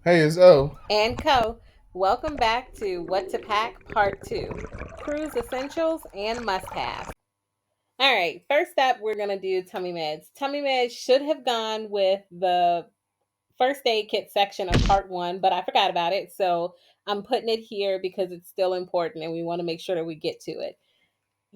Hey, it's O. and Co. Welcome back to What to Pack Part 2 Cruise Essentials and Must Haves. All right, first up, we're going to do tummy meds. Tummy meds should have gone with the first aid kit section of Part 1, but I forgot about it. So I'm putting it here because it's still important and we want to make sure that we get to it.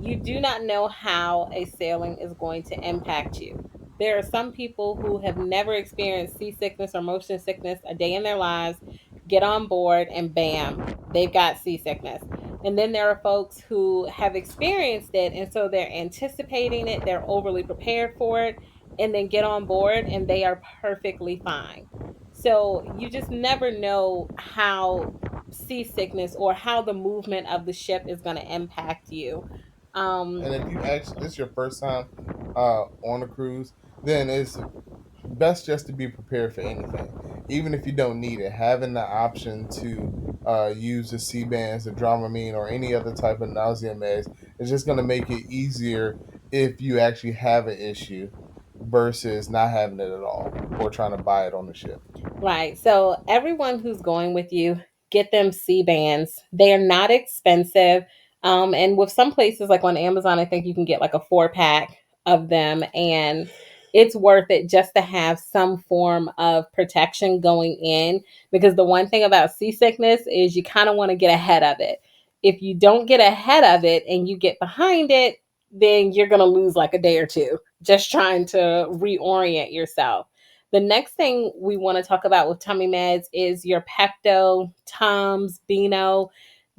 You do not know how a sailing is going to impact you. There are some people who have never experienced seasickness or motion sickness a day in their lives, get on board, and bam, they've got seasickness. And then there are folks who have experienced it, and so they're anticipating it, they're overly prepared for it, and then get on board and they are perfectly fine. So you just never know how seasickness or how the movement of the ship is going to impact you. And um if you actually this is your first time on a cruise, then it's best just to be prepared for anything, even if you don't need it. Having the option to use the C bands, the Dramamine, or any other type of nausea meds is just going to make it easier if you actually have an issue versus not having it at all or trying to buy it on the ship. Right. So everyone who's going with you, get them C bands. They are not expensive. And with some places like on Amazon, I think you can get like a 4 pack of them, and it's worth it just to have some form of protection going in. Because the one thing about seasickness is you kind of want to get ahead of it. If you don't get ahead of it and you get behind it, then you're going to lose like a day or two just trying to reorient yourself. The next thing we want to talk about with tummy meds is your Pepto, Tums, Beano,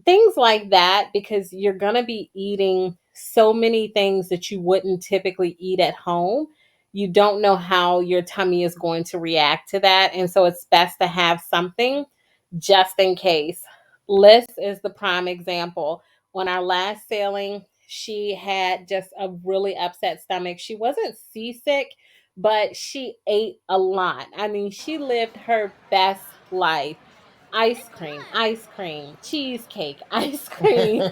things like that, because you're going to be eating so many things that you wouldn't typically eat at home. You don't know how your tummy is going to react to that. And so it's best to have something just in case. Liz is the prime example. On our last sailing, she had just a really upset stomach. She wasn't seasick, but she ate a lot. I mean, she lived her best life. Ice cream, cheesecake, ice cream.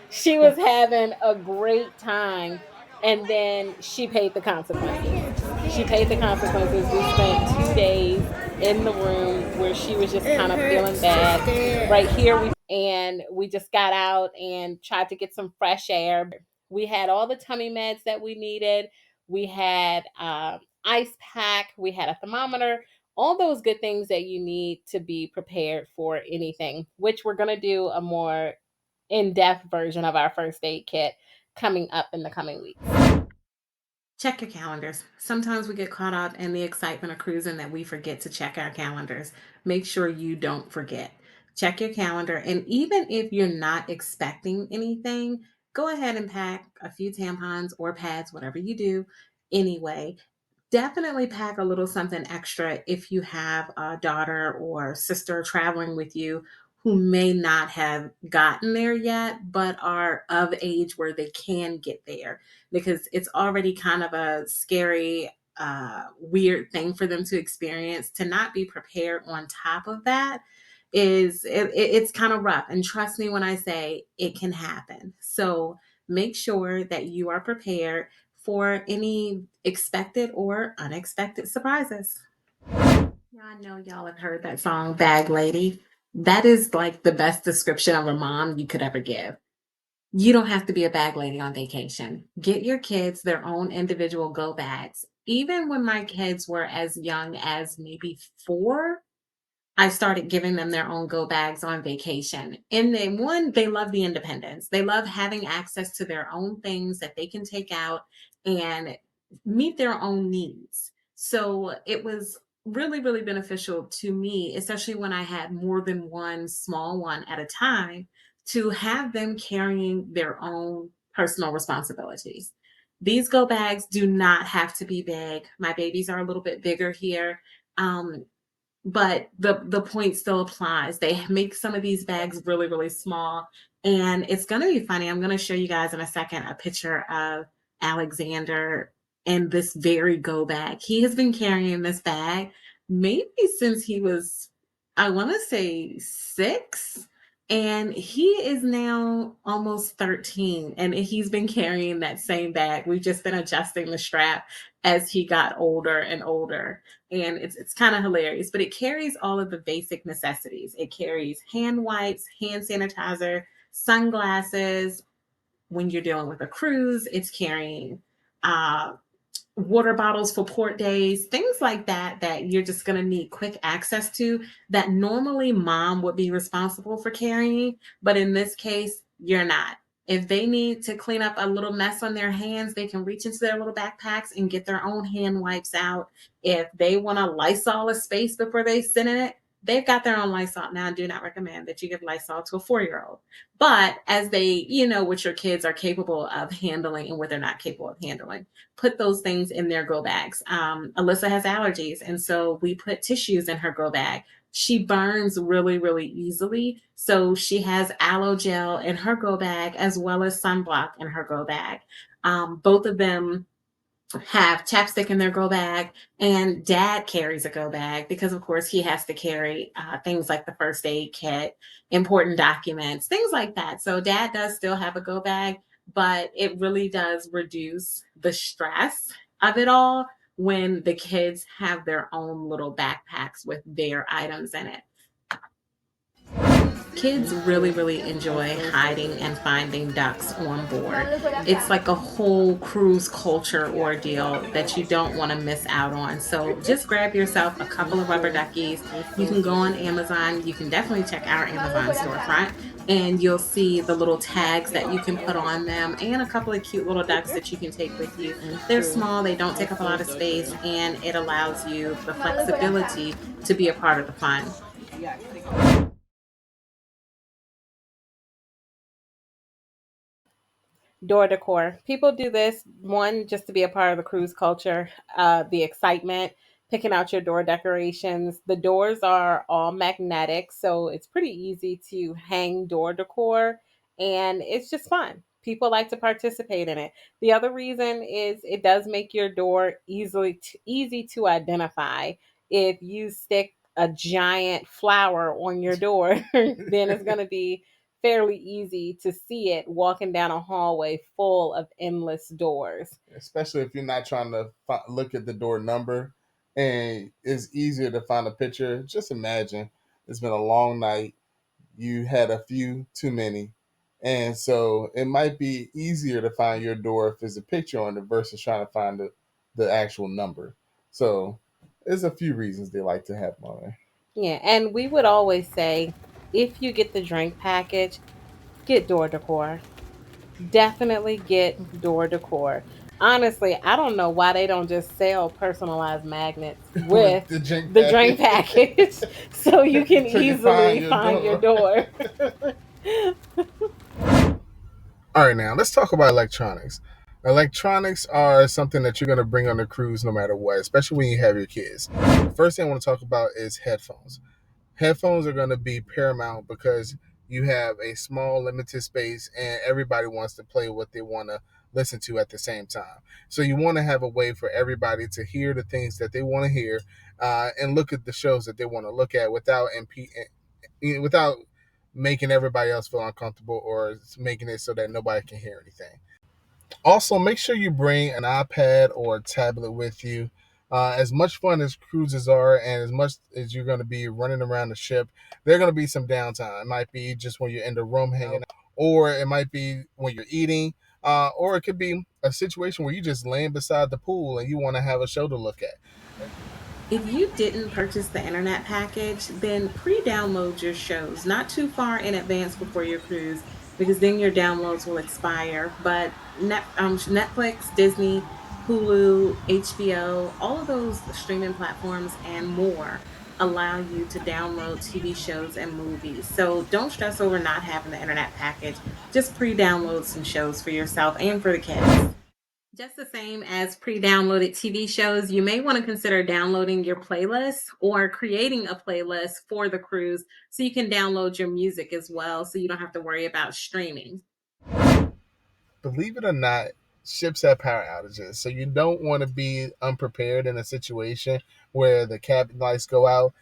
She was having a great time. And then she paid the consequences. She paid the consequences. We spent 2 days in the room where she was just It kind of feeling hurts to bad. Right stare. here, we just got out and tried to get some fresh air. We had all the tummy meds that we needed. We had ice pack. We had a thermometer. All those good things that you need to be prepared for anything, which we're going to do a more in-depth version of our first aid kit coming up in the coming weeks. Check your calendars. Sometimes we get caught up in the excitement of cruising that we forget to check our calendars. Make sure you don't forget. Check your calendar. And even if you're not expecting anything, go ahead and pack a few tampons or pads, whatever you do, anyway. Definitely pack a little something extra if you have a daughter or sister traveling with you who may not have gotten there yet, but are of age where they can get there, because it's already kind of a scary, weird thing for them to experience. To not be prepared on top of that it's kind of rough. And trust me when I say it can happen. So make sure that you are prepared for any expected or unexpected surprises. Yeah, I know y'all have heard that song, Bag Lady. That is like the best description of a mom you could ever give. You don't have to be a bag lady on vacation. Get your kids their own individual go bags. Even when my kids were as young as maybe 4, I started giving them their own go bags on vacation. And they they love the independence. They love having access to their own things that they can take out and meet their own needs. So it was really, really beneficial to me, especially when I had more than one small one at a time, to have them carrying their own personal responsibilities. These go bags do not have to be big. My babies are a little bit bigger here. Um, but the point still applies. They make some of these bags really, really small, and it's going to be funny. I'm going to show you guys in a second a picture of Alexander and this very go bag. He has been carrying this bag maybe since he was, I want to say 6. And he is now almost 13 and he's been carrying that same bag. We've just been adjusting the strap as he got older and older. And it's kind of hilarious, but it carries all of the basic necessities. It carries hand wipes, hand sanitizer, sunglasses. When you're dealing with a cruise, it's carrying uh, water bottles for port days, things like that, that you're just going to need quick access to that normally mom would be responsible for carrying. But in this case, you're not. If they need to clean up a little mess on their hands, they can reach into their little backpacks and get their own hand wipes out. If they want to Lysol a space before they sit in it, they've got their own Lysol. Now, I do not recommend that you give Lysol to a 4-year old. But as they, what your kids are capable of handling and what they're not capable of handling, put those things in their go bags. Alyssa has allergies, and so we put tissues in her go bag. She burns really, really easily. So she has aloe gel in her go bag as well as sunblock in her go bag. Both of them have chapstick in their go bag, and dad carries a go bag because of course he has to carry things like the first aid kit, important documents, things like that. So dad does still have a go bag, but it really does reduce the stress of it all when the kids have their own little backpacks with their items in it. Kids really, really enjoy hiding and finding ducks on board. It's like a whole cruise culture ordeal that you don't want to miss out on. So just grab yourself a couple of rubber duckies. You can go on Amazon. You can definitely check our Amazon storefront and you'll see the little tags that you can put on them and a couple of cute little ducks that you can take with you. They're small, they don't take up a lot of space, and it allows you the flexibility to be a part of the fun. Door decor. People do this, one, just to be a part of the cruise culture, the excitement, picking out your door decorations. The doors are all magnetic, so it's pretty easy to hang door decor, and it's just fun. People like to participate in it. The other reason is it does make your door easy to identify. If you stick a giant flower on your door, then it's going to be fairly easy to see it walking down a hallway full of endless doors. Especially if you're not trying to look at the door number, and it's easier to find a picture. Just imagine it's been a long night, you had a few too many, and so it might be easier to find your door if there's a picture on it versus trying to find the actual number. So there's a few reasons they like to have them on there. Yeah, and we would always say if you get the drink package, get door decor. Definitely get door decor. Honestly, I don't know why they don't just sell personalized magnets With with the drink the drink package, package so you can so you find easily your find your door. door. All right, now let's talk about electronics. Electronics are something that you're going to bring on the cruise no matter what, especially when you have your kids. The first thing I want to talk about is headphones. Headphones are going to be paramount because you have a small, limited space, and everybody wants to play what they want to listen to at the same time. So you want to have a way for everybody to hear the things that they want to hear, and look at the shows that they want to look at without making everybody else feel uncomfortable or making it so that nobody can hear anything. Also, make sure you bring an iPad or a tablet with you. As much fun as cruises are, and as much as you're going to be running around the ship, there are going to be some downtime. It might be just when you're in the room hanging out, or it might be when you're eating, or it could be a situation where you're just laying beside the pool and you want to have a show to look at. If you didn't purchase the internet package, then pre download your shows not too far in advance before your cruise because then your downloads will expire. But Netflix, Disney, Hulu, HBO, all of those streaming platforms and more allow you to download TV shows and movies. So don't stress over not having the internet package. Just pre download some shows for yourself and for the kids. Just the same as pre downloaded TV shows, you may want to consider downloading your playlist or creating a playlist for the cruise so you can download your music as well so you don't have to worry about streaming. Believe it or not, ships have power outages. So you don't want to be unprepared in a situation where the cabin lights go out.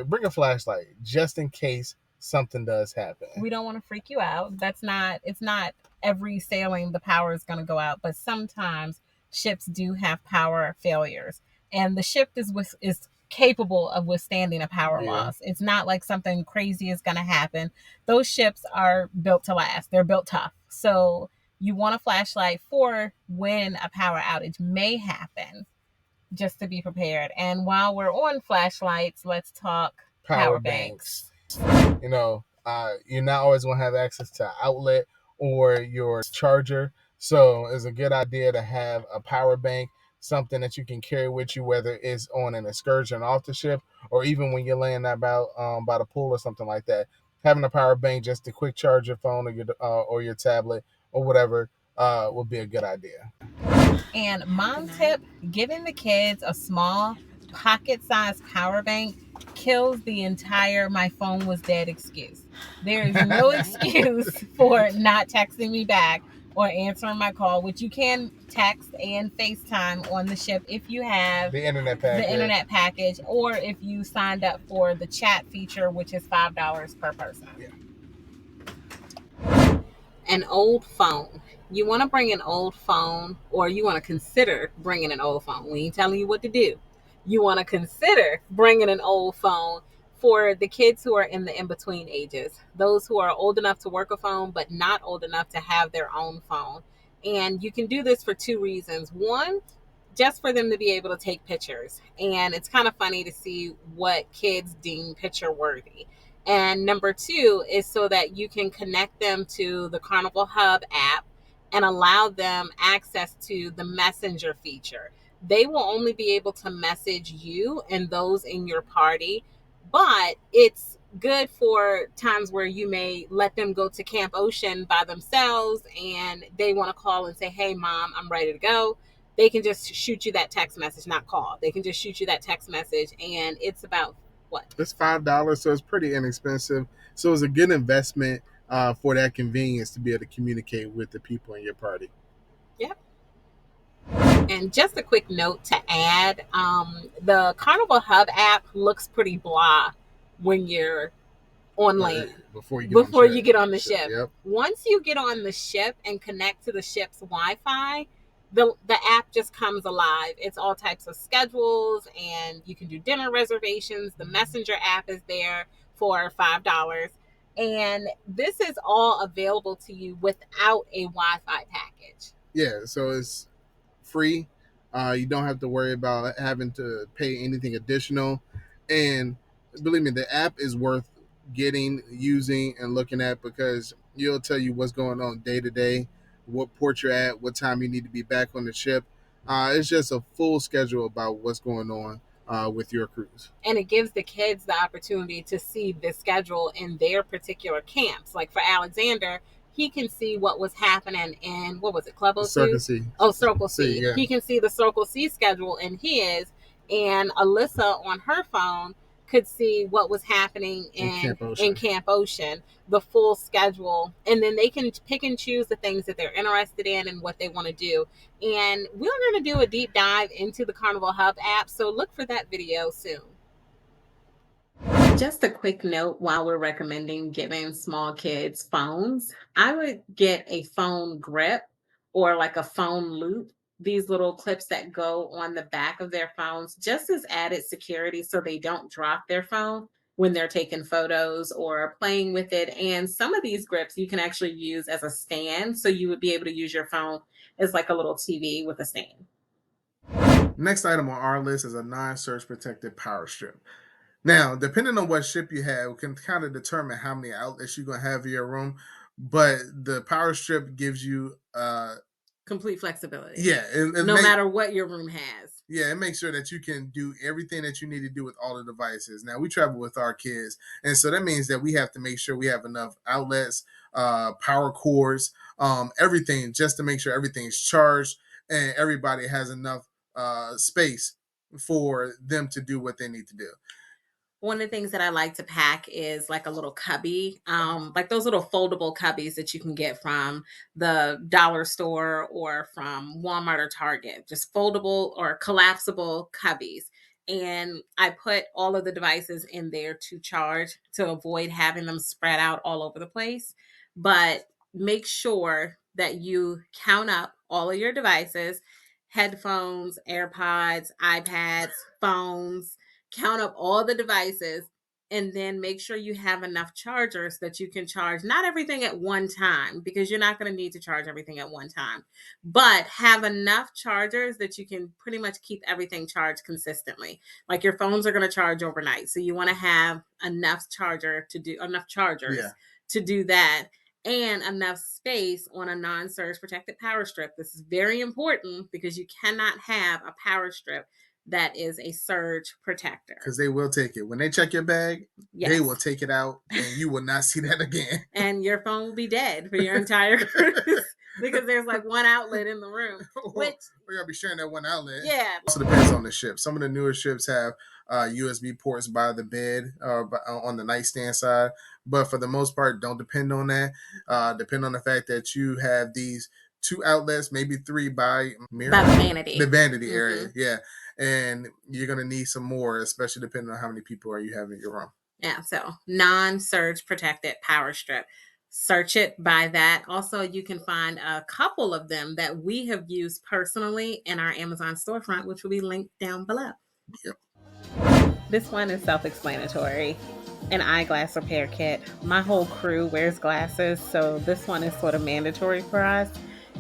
Bring a flashlight just in case something does happen. We don't want to freak you out. It's not every sailing the power is going to go out, but sometimes ships do have power failures, and the ship is capable of withstanding a power Yeah. loss. It's not like something crazy is going to happen. Those ships are built to last. They're built tough. So you want a flashlight for when a power outage may happen, just to be prepared. And while we're on flashlights, let's talk power banks. You know, you're not always going to have access to an outlet or your charger. So it's a good idea to have a power bank, something that you can carry with you, whether it's on an excursion off the ship or even when you're laying about by the pool or something like that. Having a power bank just to quick charge your phone or your tablet or whatever would be a good idea. And mom tip, giving the kids a small pocket-sized power bank kills the entire "my phone was dead" excuse. There is no excuse for not texting me back or answering my call, which you can text and FaceTime on the ship if you have the internet package, or if you signed up for the chat feature, which is $5 per person. Yeah. An old phone. You want to bring an old phone, or you want to consider bringing an old phone. We ain't telling you what to do. You want to consider bringing an old phone for the kids who are in the in-between ages, those who are old enough to work a phone but not old enough to have their own phone. And you can do this for two reasons. One, just for them to be able to take pictures. And it's kind of funny to see what kids deem picture worthy. And number two is so that you can connect them to the Carnival Hub app and allow them access to the messenger feature. They will only be able to message you and those in your party, but it's good for times where you may let them go to Camp Ocean by themselves and they want to call and say, "Hey, mom, I'm ready to go." They can just shoot you that text message, not call. They can just shoot you that text message, and it's about what? It's $5, so it's pretty inexpensive. So it's a good investment for that convenience to be able to communicate with the people in your party. Yep. And just a quick note to add, the Carnival Hub app looks pretty blah when you're on land before you get on the ship. Yep. Once you get on the ship and connect to the ship's Wi-Fi, the app just comes alive. It's all types of schedules, and you can do dinner reservations. The messenger app is there for $5, and this is all available to you without a Wi-Fi package. Yeah, so it's free. You don't have to worry about having to pay anything additional. And believe me, the app is worth getting, using, and looking at because it'll tell you what's going on day to day, what port you're at, what time you need to be back on the ship. It's just a full schedule about what's going on with your cruise. And it gives the kids the opportunity to see the schedule in their particular camps. Like for Alexander, he can see what was happening in, what was it, Club O2? Circle C. Oh, Circle C. Yeah. He can see the Circle C schedule in his, and Alyssa on her phone could see what was happening in Camp Ocean, the full schedule, and then they can pick and choose the things that they're interested in and what they want to do. And we're going to do a deep dive into the Carnival Hub app, so look for that video soon. Just a quick note while we're recommending giving small kids phones, I would get a phone grip or like a phone loop, these little clips that go on the back of their phones, just as added security so they don't drop their phone when they're taking photos or playing with it. And some of these grips you can actually use as a stand. So you would be able to use your phone as like a little TV with a stand. Next item on our list is a non-surge protected power strip. Now, depending on what ship you have, can kind of determine how many outlets you're going to have in your room. But the power strip gives you complete flexibility. Yeah. No matter what your room has. Yeah, it makes sure that you can do everything that you need to do with all the devices. Now, we travel with our kids, and so that means that we have to make sure we have enough outlets, power cords, everything, just to make sure everything's charged and everybody has enough space for them to do what they need to do. One of the things that I like to pack is like a little cubby, like those little foldable cubbies that you can get from the dollar store or from Walmart or Target, just foldable or collapsible cubbies. and I put all of the devices in there to charge to avoid having them spread out all over the place. But make sure that you count up all of your devices, headphones, AirPods, iPads, phones, count up all the devices, and then make sure you have enough chargers that you can charge not everything at one time, because you're not going to need to charge everything at one time, but have enough chargers that you can pretty much keep everything charged consistently. Like your phones are going to charge overnight, so you want to have enough chargers, Yeah. to do that, and enough space on a non-surge protected power strip. This is very important because you cannot have a power strip that is a surge protector. Because they will take it. When they check your bag, Yes. they will take it out and you will not see that again. And your phone will be dead for your entire cruise because there's like one outlet in the room. Which we gotta be sharing that one outlet. Yeah. It also depends on the ship. Some of the newer ships have USB ports by the bed on the nightstand side, but for the most part, don't depend on that. Depend on the fact that you have these two outlets, maybe three by By the vanity. the vanity area. Yeah, and you're gonna need some more, especially depending on how many people are you have in your room. Yeah, so non-surge protected power strip. Search it by that. Also, you can find a couple of them that we have used personally in our Amazon storefront, which will be linked down below. Yep. This one is self-explanatory. An eyeglass repair kit. My whole crew wears glasses, so this one is sort of mandatory for us,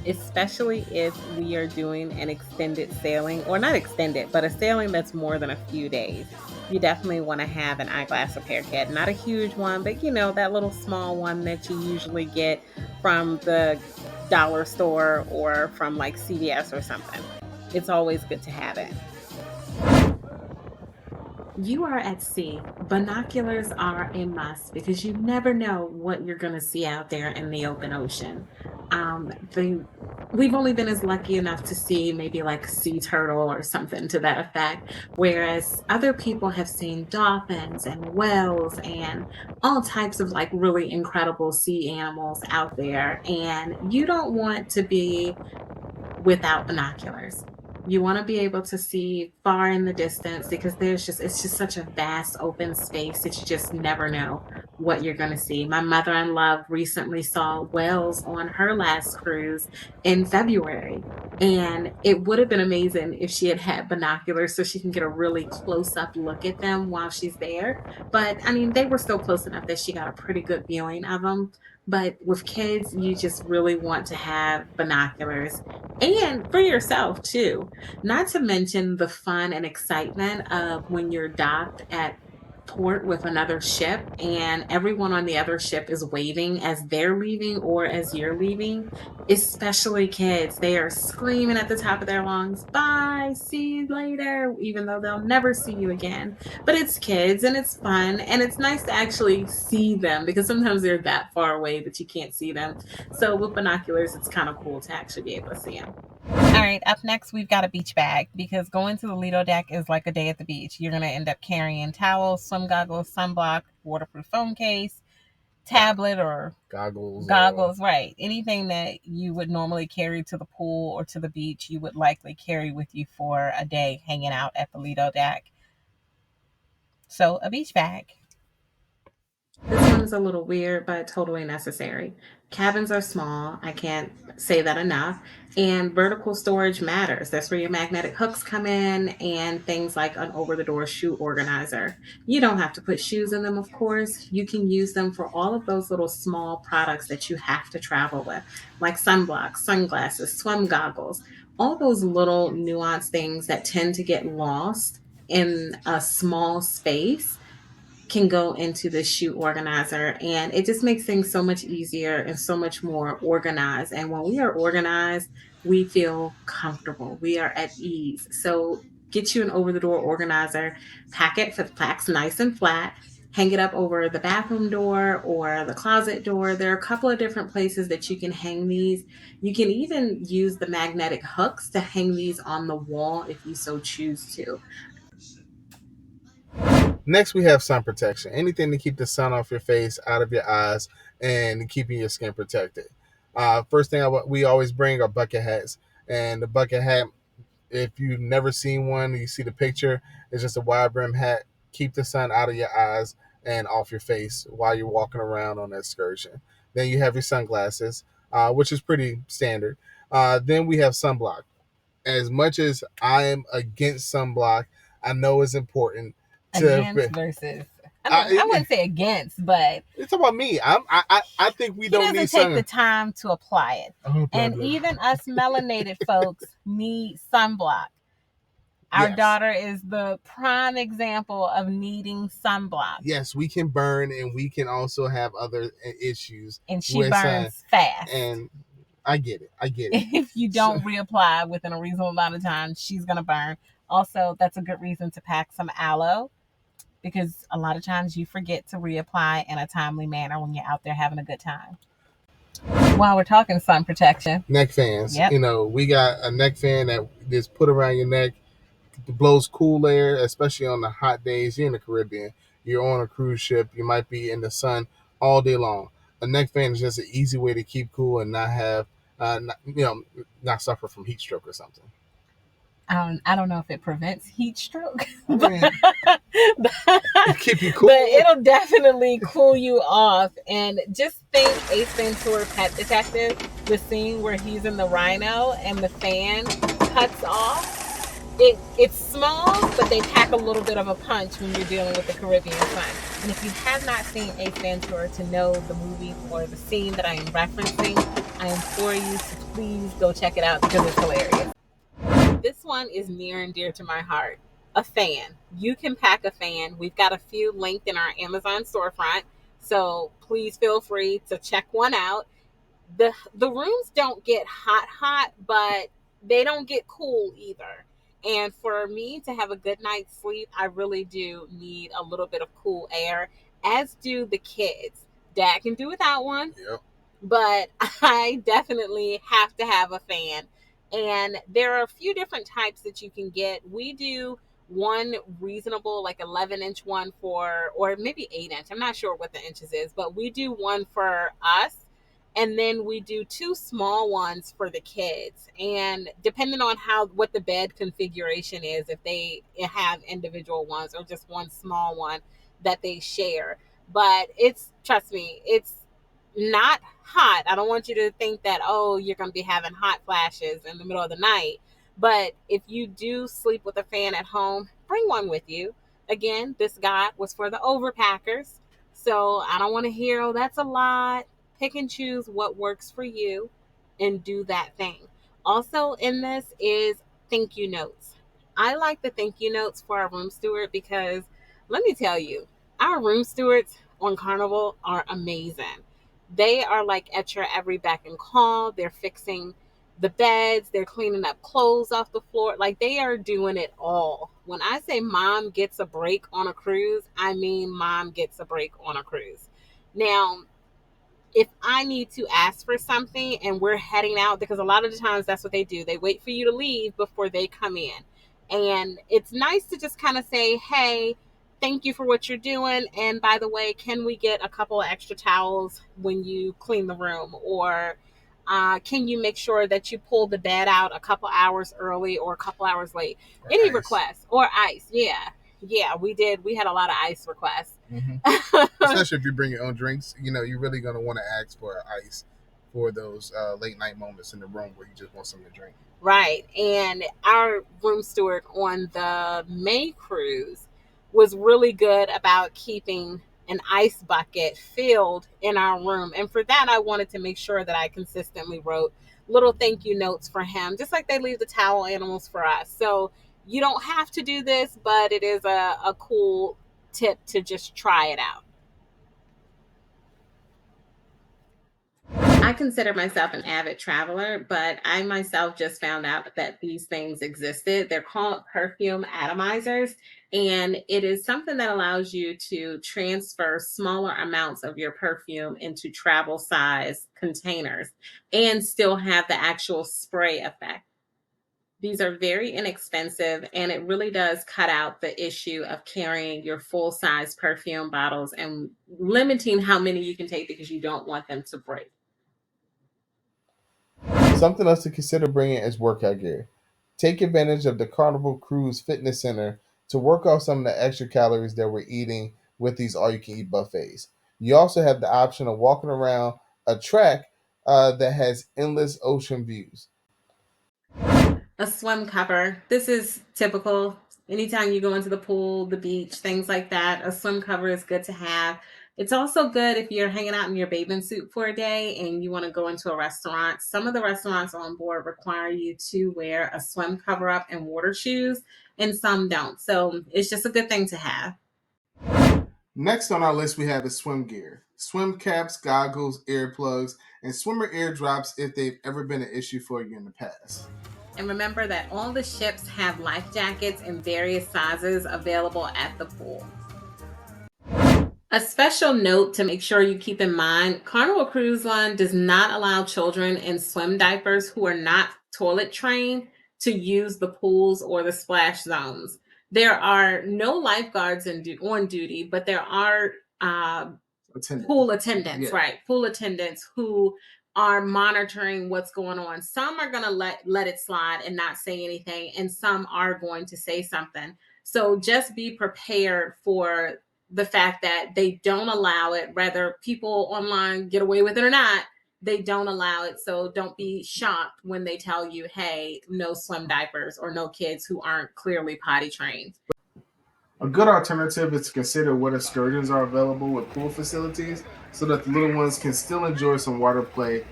especially if we are doing an extended sailing, or not extended, but a sailing that's more than a few days. You definitely want to have an eyeglass repair kit. Not a huge one, but that little small one that you usually get from the dollar store or from like CVS or something. It's always good to have it. You are at sea. Binoculars are a must because you never know what you're going to see out there in the open ocean. We've only been as lucky enough to see maybe like a sea turtle or something to that effect, whereas other people have seen dolphins and whales and all types of like really incredible sea animals out there. And you don't want to be without binoculars. You want to be able to see far in the distance because it's just such a vast open space that you just never know what you're going to see. My mother-in-law recently saw whales on her last cruise in February. And it would have been amazing if she had had binoculars so she can get a really close up look at them while she's there. But I mean, they were still close enough that she got a pretty good viewing of them. But with kids, you just really want to have binoculars, and for yourself too. Not to mention the fun and excitement of when you're docked at port with another ship and everyone on the other ship is waving as they're leaving or as you're leaving, especially kids. They are screaming at the top of their lungs, bye, see you later, even though they'll never see you again. But it's kids and it's fun and it's nice to actually see them because sometimes they're that far away that you can't see them. So with binoculars, it's kind of cool to actually be able to see them. All right, up next, we've got a beach bag because going to the Lido deck is like a day at the beach. You're going to end up carrying towels, swim goggles, sunblock, waterproof phone case, tablet, or goggles, right? Anything that you would normally carry to the pool or to the beach, you would likely carry with you for a day hanging out at the Lido deck. So, a beach bag. This one is a little weird, but totally necessary. Cabins are small. I can't say that enough. And vertical storage matters. That's where your magnetic hooks come in and things like an over the door shoe organizer. You don't have to put shoes in them, of course. You can use them for all of those little small products that you have to travel with, like sunblocks, sunglasses, swim goggles, all those little nuanced things that tend to get lost in a small space can go into the shoe organizer, and it just makes things so much easier and so much more organized. And when we are organized, we feel comfortable, we are at ease. So get you an over the door organizer, pack it so it packs nice and flat, hang it up over the bathroom door or the closet door. There are a couple of different places that you can hang these. You can even use the magnetic hooks to hang these on the wall if you so choose to. Next, we have sun protection. Anything to keep the sun off your face, out of your eyes, and keeping your skin protected. First thing we always bring are bucket hats, and the bucket hat. If you've never seen one, you see the picture. It's just a wide brim hat. Keep the sun out of your eyes and off your face while you're walking around on the excursion. Then you have your sunglasses, which is pretty standard. Then we have sunblock. As much as I am against sunblock, I know it's important to. Against versus, I I, wouldn't say against, but it's about me. I think we he don't need doesn't take the sun. time to apply it. Oh, blah, And blah. even us melanated folks need sunblock. Our Yes. daughter is the prime example of needing sunblock. Yes, we can burn, and we can also have other issues. And she with burns fast. And I get it. I get it. If you don't reapply within a reasonable amount of time, she's going to burn. Also, that's a good reason to pack some aloe, because a lot of times you forget to reapply in a timely manner when you're out there having a good time. While we're talking sun protection, neck fans. Yep. We got a neck fan that is put around your neck. It blows cool air, especially on the hot days. You're in the Caribbean. You're on a cruise ship. You might be in the sun all day long. A neck fan is just an easy way to keep cool and not have, not suffer from heat stroke or something. I don't know if it prevents heat stroke, keep you cool. But it'll definitely cool you off. And just think Ace Ventura Pet Detective, the scene where he's in the rhino and the fan cuts off. It's small, but they pack a little bit of a punch when you're dealing with the Caribbean sun. And if you have not seen Ace Ventura to know the movie or the scene that I am referencing, I implore you to please go check it out because it's hilarious. This one is near and dear to my heart. A fan. You can pack a fan. We've got a few linked in our Amazon storefront, so please feel free to check one out. The rooms don't get hot, but they don't get cool either. And for me to have a good night's sleep, I really do need a little bit of cool air, as do the kids. Dad can do without one. Yep. But I definitely have to have a fan. And there are a few different types that you can get. We do one reasonable, like 11-inch one or maybe 8-inch. I'm not sure what the inches is, but we do one for us. And then we do 2 small ones for the kids. And depending on what the bed configuration is, if they have individual ones or just one small one that they share. But trust me, it's not hot. I don't want you to think that, you're going to be having hot flashes in the middle of the night. But if you do sleep with a fan at home, bring one with you. Again, this guide was for the overpackers. So I don't want to hear, that's a lot. Pick and choose what works for you and do that thing. Also in this is thank you notes. I like the thank you notes for our room steward because let me tell you, our room stewards on Carnival are amazing. They are like at your every beck and call. They're fixing the beds. They're cleaning up clothes off the floor. Like they are doing it all. When I say mom gets a break on a cruise, I mean mom gets a break on a cruise. Now, if I need to ask for something and we're heading out, because a lot of the times that's what they do. They wait for you to leave before they come in. And it's nice to just kind of say, hey, thank you for what you're doing. And by the way, can we get a couple of extra towels when you clean the room? Or can you make sure that you pull the bed out a couple hours early or a couple hours late? Or any ice requests. Or ice. Yeah, we did. We had a lot of ice requests. Mm-hmm. Especially if you bring your own drinks, you're really going to want to ask for ice for those late night moments in the room where you just want something to drink. Right. And our room steward on the May cruise was really good about keeping an ice bucket filled in our room. And for that, I wanted to make sure that I consistently wrote little thank you notes for him, just like they leave the towel animals for us. So you don't have to do this, but it is a cool tip to just try it out. I consider myself an avid traveler, but I myself just found out that these things existed. They're called perfume atomizers, and it is something that allows you to transfer smaller amounts of your perfume into travel size containers and still have the actual spray effect. These are very inexpensive, and it really does cut out the issue of carrying your full size perfume bottles and limiting how many you can take because you don't want them to break. Something else to consider bringing is workout gear. Take advantage of the Carnival Cruise Fitness Center to work off some of the extra calories that we're eating with these all you can eat buffets. You also have the option of walking around a track that has endless ocean views. A swim cover. This is typical. Anytime you go into the pool, the beach, things like that, a swim cover is good to have. It's also good if you're hanging out in your bathing suit for a day and you want to go into a restaurant. Some of the restaurants on board require you to wear a swim cover up and water shoes, and some don't. So it's just a good thing to have. Next on our list, we have the swim gear: swim caps, goggles, earplugs, and swimmer eardrops if they've ever been an issue for you in the past. And remember that all the ships have life jackets in various sizes available at the pool. A special note to make sure you keep in mind: Carnival Cruise Line does not allow children in swim diapers who are not toilet trained to use the pools or the splash zones. There are no lifeguards on duty, but there are uh, pool attendants, Yeah. right? Pool attendants who are monitoring what's going on. Some are going to let it slide and not say anything, and some are going to say something. So just be prepared for the fact that they don't allow it, whether people online get away with it or not. They don't allow it. So don't be shocked when they tell you, hey, no swim diapers or no kids who aren't clearly potty trained. A good alternative is to consider what excursions are available with pool facilities so that the little ones can still enjoy some water play,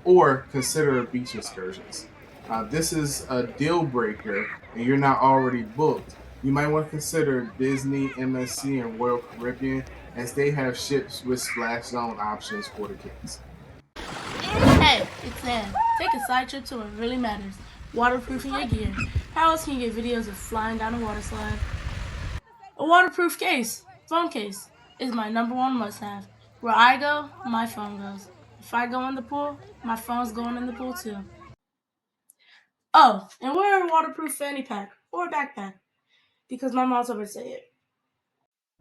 or consider beach excursions. This is a deal breaker and you're not already booked. You might want to consider Disney, MSC, and Royal Caribbean as they have ships with splash zone options for the kids. Hey, it's Sam. Take a side trip to what really matters: waterproofing your gear. How else can you get videos of flying down a water slide? A waterproof case, phone case, is my number one must have. Where I go, my phone goes. If I go in the pool, my phone's going in the pool too. Oh, and wear a waterproof fanny pack or backpack because my mom told me to say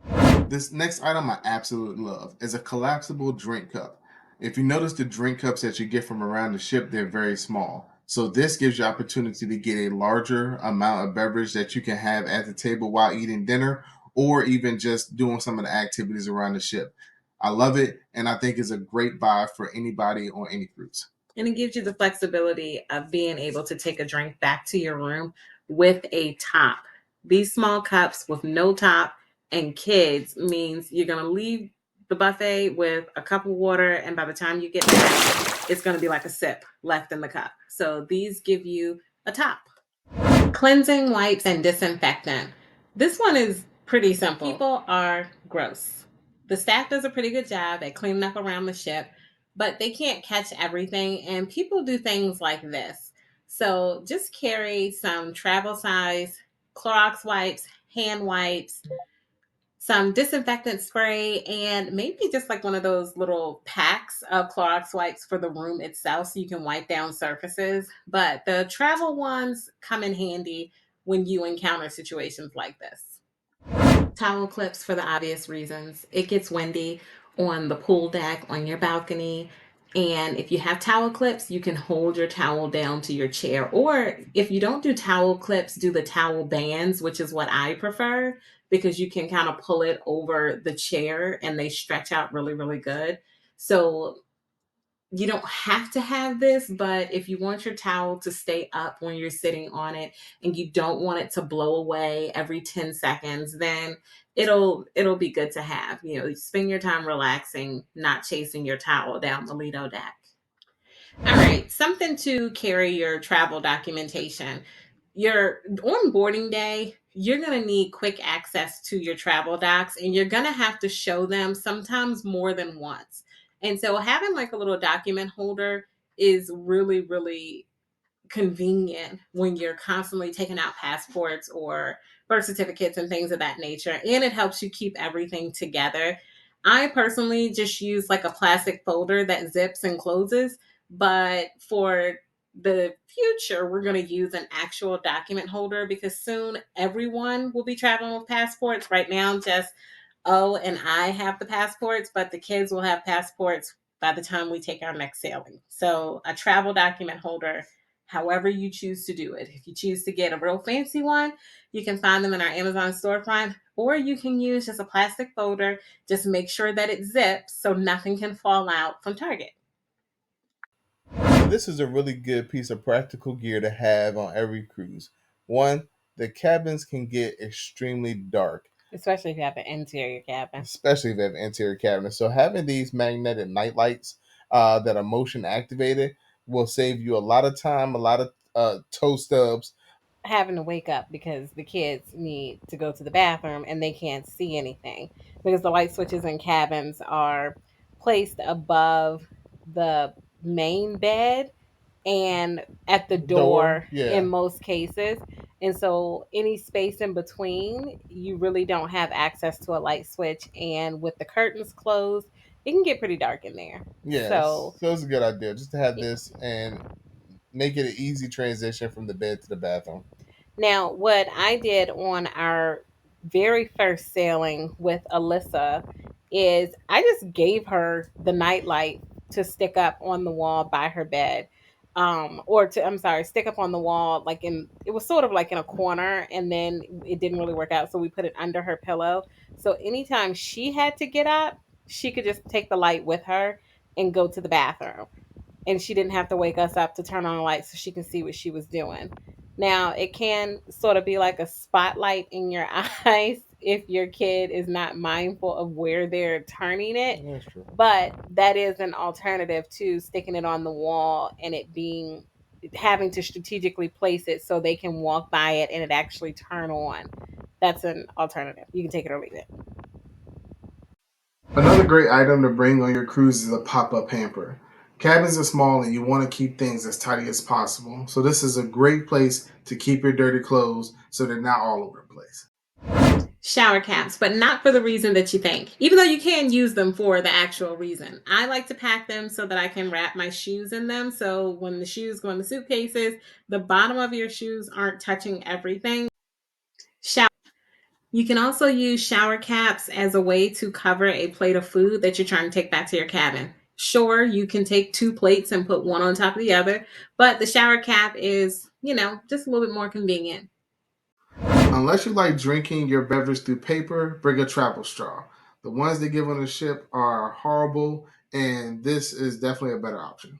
it. This next item I absolutely love is a collapsible drink cup. If you notice the drink cups that you get from around the ship, they're very small. So this gives you opportunity to get a larger amount of beverage that you can have at the table while eating dinner or even just doing some of the activities around the ship. I love it and I think it's a great buy for anybody on any cruise. And it gives you the flexibility of being able to take a drink back to your room with a top. These small cups with no top and kids means you're going to leave the buffet with a cup of water, and by the time you get back, it's going to be like a sip left in the cup. So these give you a top. Cleansing wipes and disinfectant. This one is pretty simple. People are gross. The staff does a pretty good job at cleaning up around the ship, but they can't catch everything, and people do things like this. So just carry some travel size Clorox wipes, hand wipes, some disinfectant spray, and maybe just like one of those little packs of Clorox wipes for the room itself so you can wipe down surfaces. But the travel ones come in handy when you encounter situations like this. Towel clips for the obvious reasons. It gets windy on the pool deck, on your balcony. And if you have towel clips, you can hold your towel down to your chair. Or if you don't do towel clips, do the towel bands, which is what I prefer because you can kind of pull it over the chair and they stretch out really, really good. So you don't have to have this, but if you want your towel to stay up when you're sitting on it and you don't want it to blow away every 10 seconds, then it'll be good to have. You know, spend your time relaxing, not chasing your towel down the Lido deck. All right, something to carry your travel documentation. Your onboarding day, you're going to need quick access to your travel docs and you're going to have to show them sometimes more than once. And so having like a little document holder is really, really convenient when you're constantly taking out passports or birth certificates and things of that nature. And it helps you keep everything together. I personally just use like a plastic folder that zips and closes. But for the future, we're going to use an actual document holder because soon everyone will be traveling with passports. Right now, just O and I have the passports, but the kids will have passports by the time we take our next sailing. So a travel document holder however you choose to do it. If you choose to get a real fancy one, you can find them in our Amazon storefront, or you can use just a plastic folder. Just make sure that it zips so nothing can fall out from Target. Now, this is a really good piece of practical gear to have on every cruise. One, the cabins can get extremely dark, Especially if you have an interior cabin. especially if they have interior cabinets. So having these magnetic night lights that are motion activated will save you a lot of time, a lot of toe stubs. Having to wake up because the kids need to go to the bathroom and they can't see anything because the light switches in cabins are placed above the main bed and at the Door, door in yeah. most cases. And so any space in between, you really don't have access to a light switch. And with the curtains closed, it can get pretty dark in there. Yes. So So it's a good idea just to have this and make it an easy transition from the bed to the bathroom. now, what I did on our very first sailing with Alyssa is I just gave her the nightlight to stick up on the wall by her bed. Or to, I'm sorry, stick up on the wall, like in, it was sort of like in a corner, and then it didn't really work out. So we put it under her pillow. So anytime she had to get up, she could just take the light with her and go to the bathroom, and she didn't have to wake us up to turn on the light so she can see what she was doing. Now, it can sort of be like a spotlight in your eyes if your kid is not mindful of where they're turning it, That's true. but that is an alternative to sticking it on the wall and it being, having to strategically place it so they can walk by it and it actually turn on. That's an alternative. You can take it or leave it. Another great item to bring on your cruise is a pop-up hamper. Cabins are small and you want to keep things as tidy as possible. So this is a great place to keep your dirty clothes so they're not all over the place. Shower caps, but not for the reason that you think, even though you can use them for the actual reason. I like to pack them so that I can wrap my shoes in them. So when the shoes go in the suitcases, the bottom of your shoes aren't touching everything. Shower. You can also use shower caps as a way to cover a plate of food that you're trying to take back to your cabin. Sure, you can take two plates and put one on top of the other, but the shower cap is, just a little bit more convenient. Unless you like drinking your beverage through paper, bring a travel straw. The ones they give on the ship are horrible, and this is definitely a better option.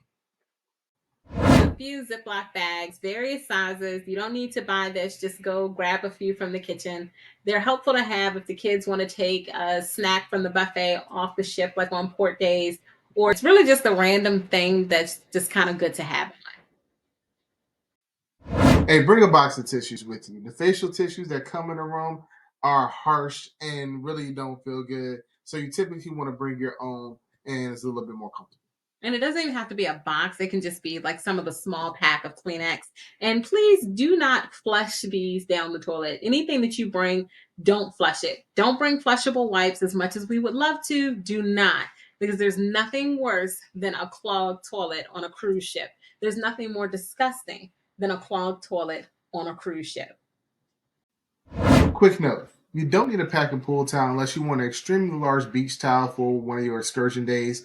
A few Ziploc bags, various sizes. You don't need to buy this. Just go grab a few from the kitchen. They're helpful to have if the kids want to take a snack from the buffet off the ship, like on port days, or it's really just a random thing that's just kind of good to have. Hey, bring a box of tissues with you. The facial tissues that come in a room are harsh and really don't feel good. So you typically want to bring your own, and it's a little bit more comfortable. And it doesn't even have to be a box. It can just be like some of the small pack of Kleenex. And please do not flush these down the toilet. Anything that you bring, don't flush it. Don't bring flushable wipes as much as we would love to. Do not, because there's nothing worse than a clogged toilet on a cruise ship. There's nothing more disgusting than a clogged toilet on a cruise ship. Quick note: you don't need a pack of pool towel unless you want an extremely large beach towel for one of your excursion days.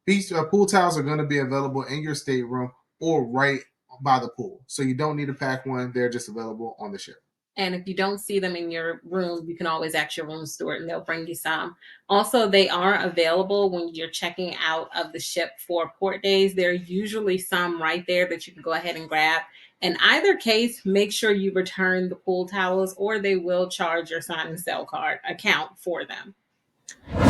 Beach pool towels are going to be available in your stateroom or right by the pool, so you don't need to pack one. They're just available on the ship. And if you don't see them in your room, you can always ask your room steward and they'll bring you some. Also, they are available when you're checking out of the ship for port days. There are usually some right there that you can go ahead and grab. In either case, make sure you return the pool towels or they will charge your sign and sell card account for them.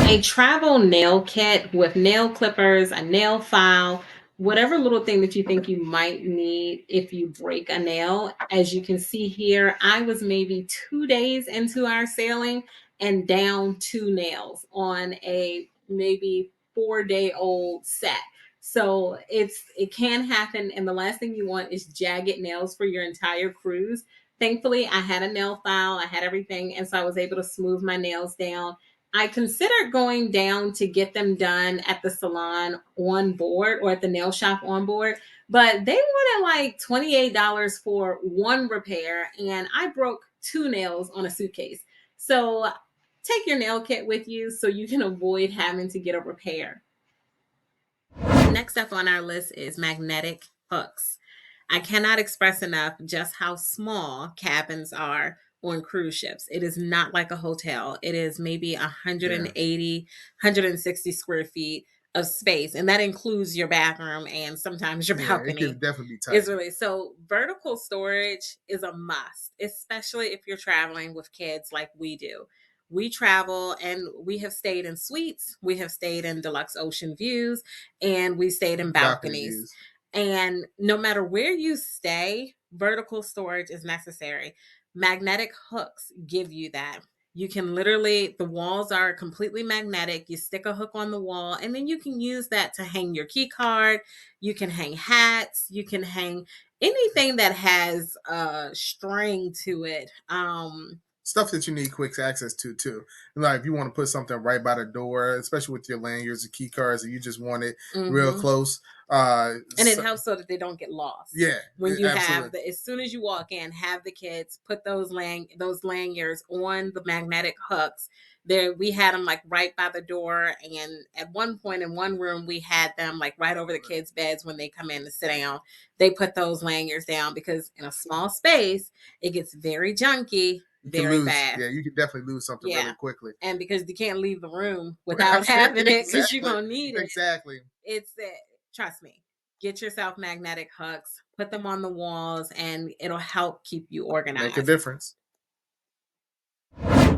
A travel nail kit with nail clippers, a nail file, whatever little thing that you think you might need if you break a nail. As you can see here, I was maybe 2 days into our sailing and down two nails on a maybe 4-day old set. So it can happen, and the last thing you want is jagged nails for your entire cruise. Thankfully, I had a nail file, I had everything, and so I was able to smooth my nails down. I considered going down to get them done at the salon on board or at the nail shop on board, but they wanted like $28 for one repair, and I broke two nails on a suitcase. So take your nail kit with you so you can avoid having to get a repair. Next up on our list is magnetic hooks. I cannot express enough just how small cabins are on cruise ships. It is not like a hotel. It is maybe Yeah. 180, 160 square feet of space, and that includes your bathroom and sometimes your Yeah, it balcony. could definitely be It's tight. really so vertical storage is a must, especially if you're traveling with kids like we do. We travel and we have stayed in suites, we have stayed in deluxe ocean views, and we stayed in Balcony balconies. views. And no matter where you stay, vertical storage is necessary. Magnetic hooks give you that. You can literally, the walls are completely magnetic. You stick a hook on the wall, and then you can use that to hang your key card. You can hang hats. You can hang anything that has a string to it. Stuff that you need quick access to too. Like if you want to put something right by the door, especially with your lanyards and key cards, and you just want it real Mhm. close. And it So, helps so that they don't get lost. yeah, When you have absolutely. the, as soon as you walk in, have the kids put those lanyards on the magnetic hooks. There, we had them like right by the door, and at one point in one room, we had them like right over the kids' beds when they come in to sit down. They put those lanyards down because in a small space, it gets very junky You can very lose. fast. Yeah, you can definitely lose something really Yeah, quickly. and because you can't leave the room without having it because you're Exactly. gonna need it. Exactly. It's it. Trust me. Get yourself magnetic hooks, put them on the walls, and it'll help keep you Make a organized. difference.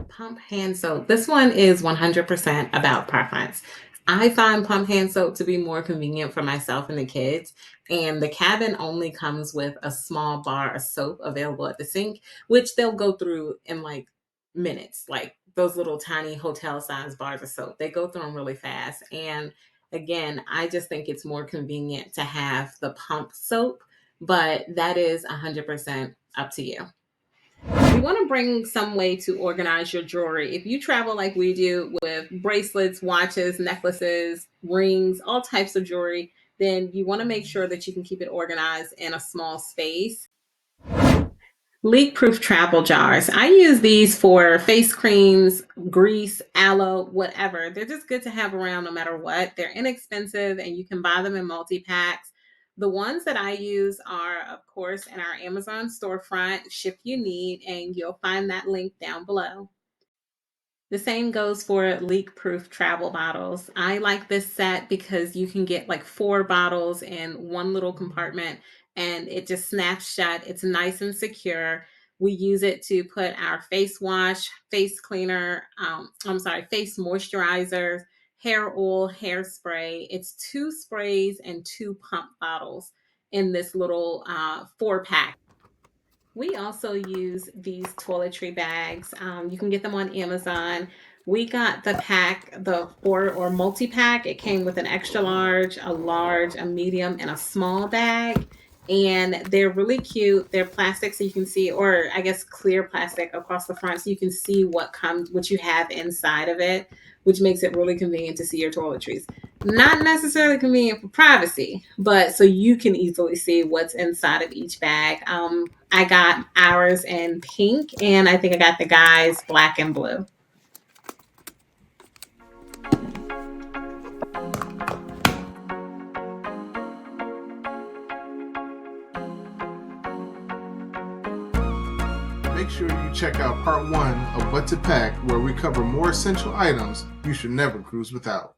Pump hand soap. This one is 100% about preference. I find pump hand soap to be more convenient for myself and the kids. And the cabin only comes with a small bar of soap available at the sink, which they'll go through in like minutes, like those little tiny hotel size bars of soap. They go through them really fast. And again, I just think it's more convenient to have the pump soap, but that is 100% up to you. You want to bring some way to organize your jewelry. If you travel like we do with bracelets, watches, necklaces, rings, all types of jewelry, then you want to make sure that you can keep it organized in a small space. Leak proof travel jars. I use these for face creams, grease, aloe, whatever. They're just good to have around no matter what. They're inexpensive and you can buy them in multi packs. The ones that I use are, of course, in our Amazon storefront, Ship You Need, and you'll find that link down below. The same goes for leak proof travel bottles. I like this set because you can get like four bottles in one little compartment and it just snaps shut. It's nice and secure. We use it to put our face wash, face cleaner, face moisturizer, hair oil, hairspray. It's two sprays and two pump bottles in this little 4 pack. We also use these toiletry bags. You can get them on Amazon. We got the pack, the four or multi pack. It came with an extra large, a medium, and a small bag. And they're really cute. They're plastic, so you can see, or I guess clear plastic across the front, so you can see what you have inside of it, which makes it really convenient to see your toiletries. Not necessarily convenient for privacy, but so you can easily see what's inside of each bag. I got ours in pink, and I think I got the guys black and blue. Make sure you check out part 1 of What to Pack, where we cover more essential items you should never cruise without.